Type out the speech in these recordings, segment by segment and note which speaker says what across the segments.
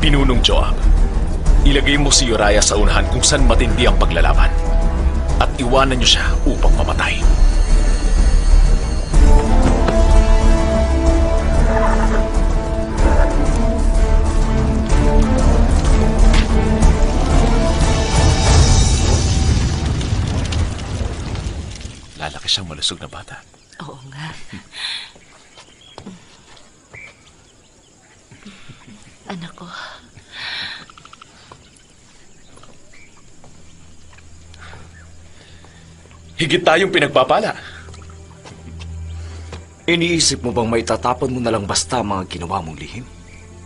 Speaker 1: Pinunong Joab, ilagay mo si Uriah sa unahan kung saan matindi ang paglalaban at iwanan niyo siya upang mamatay. Lalaki siyang malusog na bata.
Speaker 2: Oo nga. Anak ko.
Speaker 1: Higit tayong pinagpapala.
Speaker 3: Iniisip mo bang maitatapon mo na lang basta ang mga ginawa mong lihim?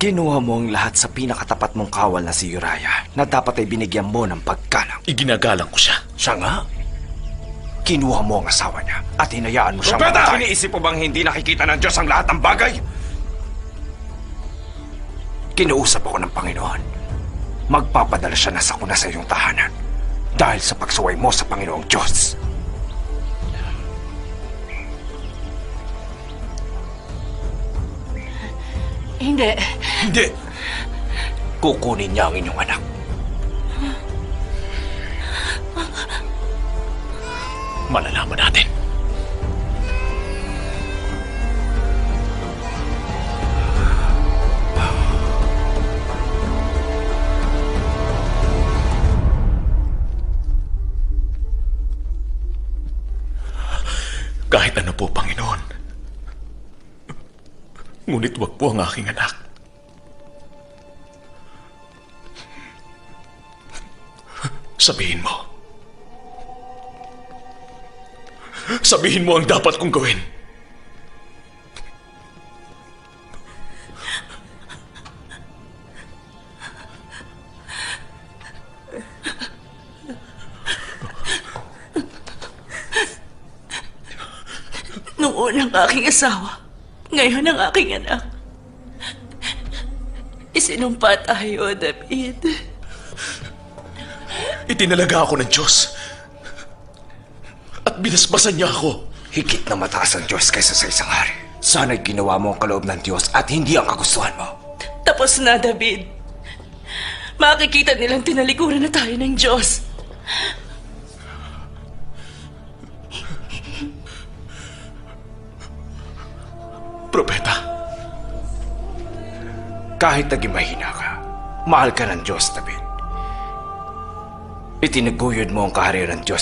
Speaker 3: Kinuha mo ang lahat sa pinakatapat mong kawal na si Uriah na dapat ay binigyan mo ng paggalang.
Speaker 1: Iginagalang ko siya.
Speaker 3: Siya nga. Kinuha mo ang asawa niya at hinayaan mo siyang mamatay. Iniisip mo bang hindi nakikita ng Diyos ang lahat ng bagay? Kinausap ako ng Panginoon. Magpapadala siya na sakuna sa iyong tahanan dahil sa pagsuway mo sa Panginoong Diyos.
Speaker 2: Hindi.
Speaker 1: Hindi!
Speaker 3: Kukunin niya ang inyong anak.
Speaker 1: Malalaman natin. Kahit ano po, Panginoon. Ngunit wag po ang aking anak. Sabihin mo. Sabihin mo ang dapat kong gawin.
Speaker 2: Nung unang aking asawa, ngayon ang aking anak. Isinumpa tayo, David.
Speaker 1: Itinalaga ako ng Diyos. At binasbasan niya ako.
Speaker 3: Higit na mataas ang Diyos kaysa sa isang hari. Sana'y ginawa mo ang kaloob ng Diyos at hindi ang kagustuhan mo.
Speaker 2: Tapos na, David. Makikita nilang tinalikuran na tayo ng Diyos.
Speaker 1: Propeta.
Speaker 3: Kahit naging mahina ka, mahal ka ng Diyos, David. Itinaguyod mo ang kaharian ng Diyos